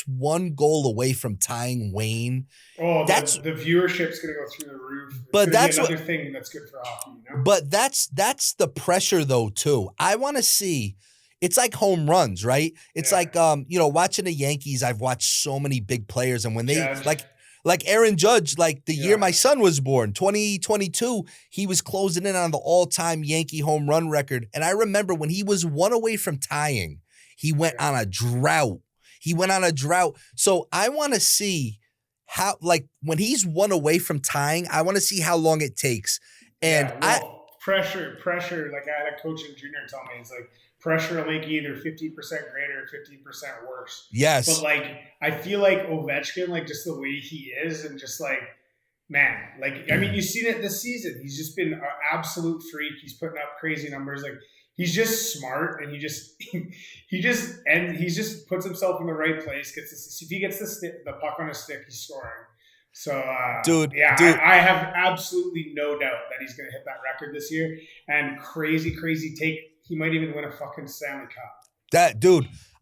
one goal away from tying Wayne. Oh, the viewership's going to go through the roof. But that's another thing that's good for hockey. You know? But that's the pressure though too. I want to see. It's like home runs, right? It's like watching the Yankees. I've watched so many big players, and when they like Aaron Judge, like the year my son was born, 2022, he was closing in on the all-time Yankee home run record. And I remember when he was one away from tying, he went on a drought. So I want to see how, like, when he's one away from tying, I want to see how long it takes. And pressure. Like I had a coach in junior tell me, it's like, pressure will make you either 50% greater or 50% worse. Yes. But like, I feel like Ovechkin, like just the way he is and just like, man, like, I mean, you've seen it this season. He's just been an absolute freak. He's putting up crazy numbers. Like he's just smart and he just puts himself in the right place. If he gets the puck on his stick, he's scoring. So, dude, I have absolutely no doubt that he's going to hit that record this year. And crazy take. He might even win a fucking Stanley Cup.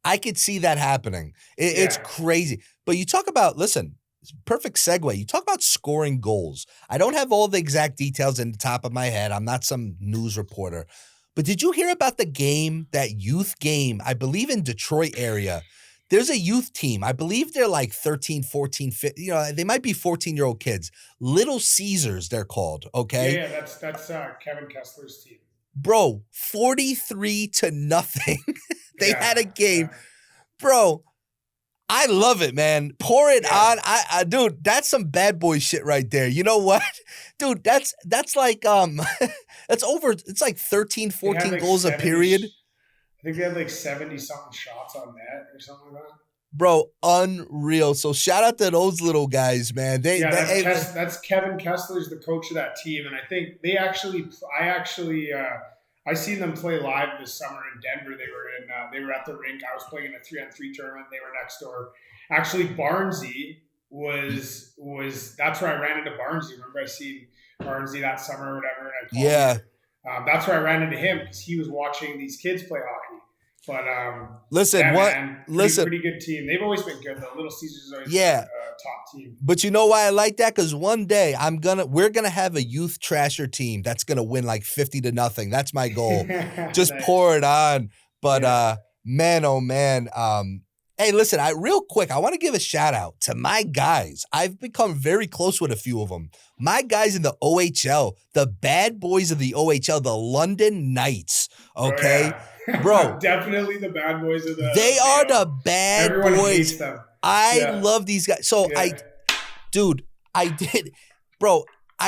I could see that happening. It's crazy. But you talk about, listen, perfect segue. You talk about scoring goals. I don't have all the exact details in the top of my head. I'm not some news reporter. But did you hear about that youth game, I believe in Detroit area? There's a youth team. I believe they're like 13, 14, 15, they might be 14-year-old kids. Little Caesars, they're called, okay? Yeah, that's Kevin Kessler's team. Bro, 43-0. They had a game. Bro, I love it, man. Pour it on. I dude, that's some bad boy shit right there. You know what? Dude, that's like that's over. It's like 13, 14 like goals a period. I think they had like 70-something shots on net or something like that. Bro, unreal. So shout out to those little guys, man. That's Kevin Kessler's the coach of that team, and I think I seen them play live this summer in Denver. They were at the rink. I was playing in a 3-on-3 tournament. They were next door. Actually, Barnesy was that's where I ran into Barnesy. Remember I seen Barnesy that summer or whatever. And I that's where I ran into him because he was watching these kids play hockey. But pretty good team. They've always been good though. Little Caesars is always been a top team. But you know why I like that? Because one day we're gonna have a youth trasher team that's gonna win like 50-0. That's my goal. Just nice. Pour it on. But man, oh man. Hey, listen, real quick, I want to give a shout out to my guys. I've become very close with a few of them. My guys in the OHL, the bad boys of the OHL, the London Knights. Okay. Oh, yeah. Bro. Definitely the bad boys of the They are the bad Everyone boys. Hates them. I love these guys. So I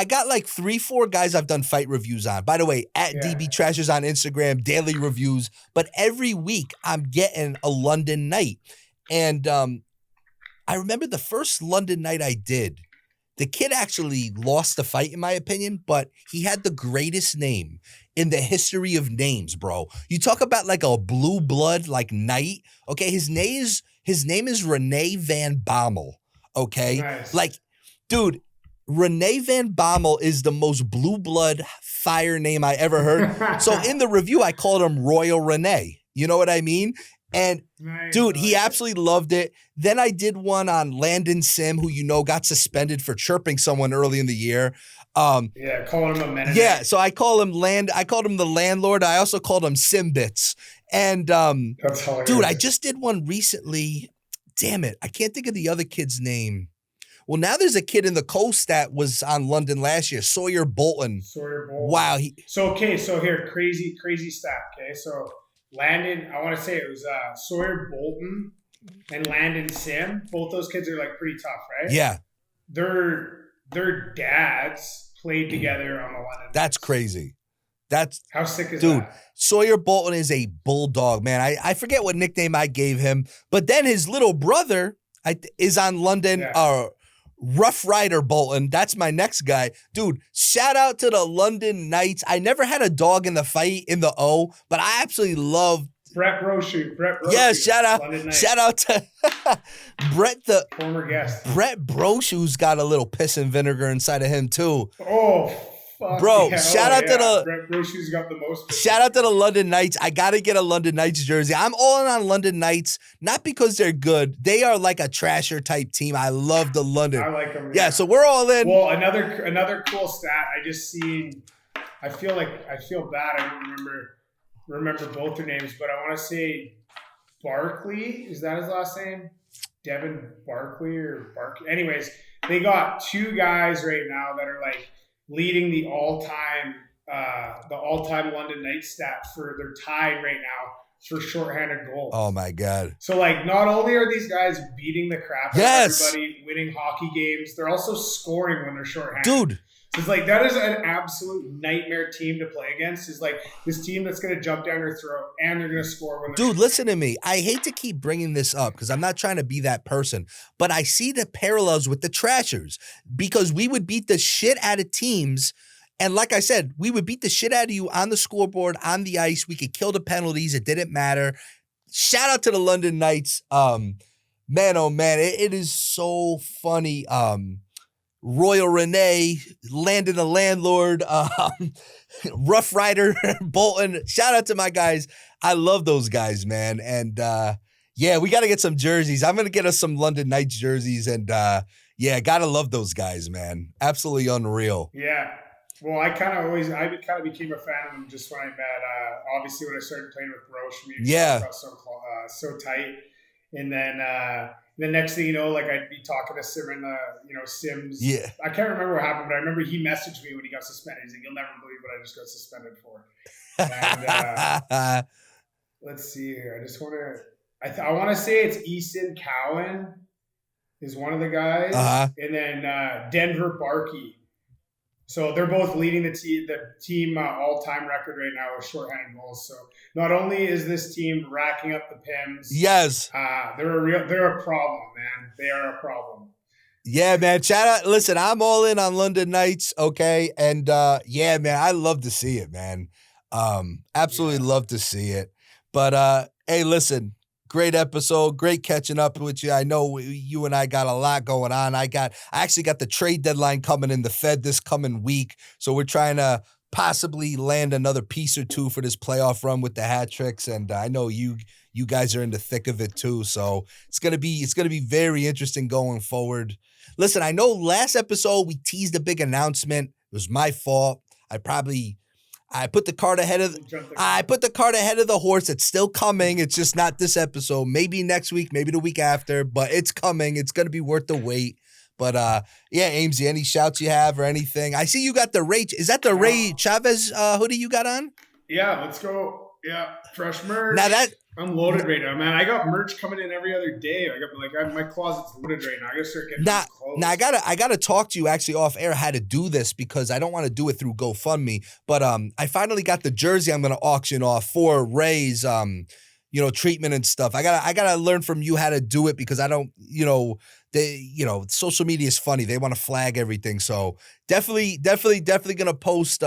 got like 3-4 guys I've done fight reviews on. By the way, at DB Trashers on Instagram, daily reviews. But every week I'm getting a London night. And I remember the first London night I did, the kid actually lost the fight in my opinion, but he had the greatest name in the history of names, bro. You talk about like a blue blood like knight. Okay, his name is Rene Van Bommel. Okay, nice. Like, dude, Rene Van Bommel is the most blue blood fire name I ever heard. So in the review, I called him Royal Rene. You know what I mean? And dude, he absolutely loved it. Then I did one on Landon Sim, who got suspended for chirping someone early in the year. Yeah, calling him a Mennonite. Yeah, so I called him the landlord. I also called him Simbits. And That's hilarious. dude, I just did one recently. Damn it, I can't think of the other kid's name. Well, now there's a kid in the coast that was on London last year, Sawyer Bolton. Wow. So here, crazy stat. Okay, so Landon, I want to say it was Sawyer Bolton and Landon Sim. Both those kids are like pretty tough, right? Yeah. Their dads played together on the London. That's crazy. That's how sick is dude, that? Sawyer Bolton is a bulldog, man. I forget what nickname I gave him, but then his little brother is on London. Rough Rider Bolton. That's my next guy. Dude, shout out to the London Knights. I never had a dog in the fight in the O, but I absolutely love Brett Brochu. Yeah, shout out to Brett, the former guest. Brett Brochu's got a little piss and vinegar inside of him too. Oh, fuck bro! Yeah. Shout out to the Brett Brochu's got the most. Shout out to the London Knights. I gotta get a London Knights jersey. I'm all in on London Knights, not because they're good. They are like a trasher type team. I love the London. I like them. Yeah, so we're all in. Well, another cool stat. I just seen. I feel bad. I don't remember both their names, but I want to say Barkley. Is that his last name? Devin Barkley or Barkley? Anyways, they got two guys right now that are like leading the all-time London Knights stat for. They're tied right now for shorthanded goals. Oh my God! So like, not only are these guys beating the crap out of everybody, winning hockey games, they're also scoring when they're shorthanded. Dude. So it's like, that is an absolute nightmare team to play against. Is like this team that's going to jump down your throat and they're going to score when they're Dude, listen to me. I hate to keep bringing this up because I'm not trying to be that person, but I see the parallels with the Trashers because we would beat the shit out of teams. And like I said, we would beat the shit out of you on the scoreboard, on the ice. We could kill the penalties. It didn't matter. Shout out to the London Knights. Man, oh man, it is so funny. Royal Renee, Landon the Landlord, Rough Rider, Bolton. Shout out to my guys. I love those guys, man. And yeah, we got to get some jerseys. I'm going to get us some London Knights jerseys. And yeah, got to love those guys, man. Absolutely unreal. Yeah. Well, I kind of became a fan of them just when I met, obviously when I started playing with Roche. Yeah. Got so tight. And then the next thing you know, like I'd be talking to Sim in the, Sims. Yeah. I can't remember what happened, but I remember he messaged me when he got suspended. He's like, "You'll never believe what I just got suspended for." And let's see here. I just want to, I want to say it's Easton Cowan is one of the guys. And then Denver Barkey. So they're both leading the team all-time record right now with shorthanded goals. So not only is this team racking up the PIMs, yes, they're a problem, man. They are a problem. Yeah, man. Shout out. Listen, I'm all in on London Knights, okay? And yeah, man, I love to see it, man. Absolutely love to see it. But hey, listen, great episode. Great catching up with you. I know you and I got a lot going on. I actually got the trade deadline coming in the Fed this coming week. So we're trying to possibly land another piece or two for this playoff run with the hat tricks. And I know you guys are in the thick of it too. So it's gonna be very interesting going forward. Listen, I know last episode we teased a big announcement. It was my fault. I put the cart ahead of the horse. It's still coming. It's just not this episode. Maybe next week, maybe the week after, but it's coming. It's going to be worth the wait. But yeah, Amesy, any shouts you have or anything? I see you got the Ray. Is that the Ray Chavez hoodie you got on? Yeah, let's go. Yeah, fresh merch. Now I'm loaded right now, man. I got merch coming in every other day. My closet's loaded right now. I gotta start getting clothes. Now I gotta talk to you actually off air how to do this because I don't want to do it through GoFundMe. But I finally got the jersey I'm gonna auction off for Ray's treatment and stuff. I gotta learn from you how to do it because I don't social media is funny. They want to flag everything. So definitely gonna post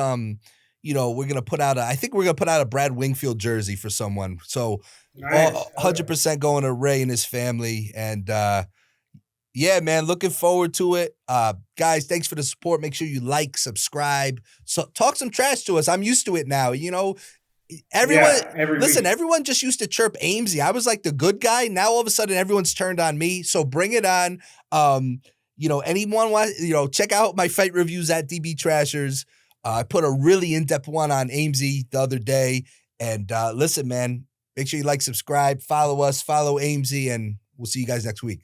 we're going to put out a Brad Wingfield jersey for someone. So nice. 100% going to Ray and his family. And yeah, man, looking forward to it. Guys, thanks for the support. Make sure you like, subscribe. So talk some trash to us. I'm used to it now. Everyone just used to chirp Amesy. I was like the good guy. Now all of a sudden everyone's turned on me. So bring it on. anyone want, check out my fight reviews at DB Trashers. I put a really in-depth one on Amesy the other day. And listen, man, make sure you like, subscribe, follow us, follow Amesy, and we'll see you guys next week.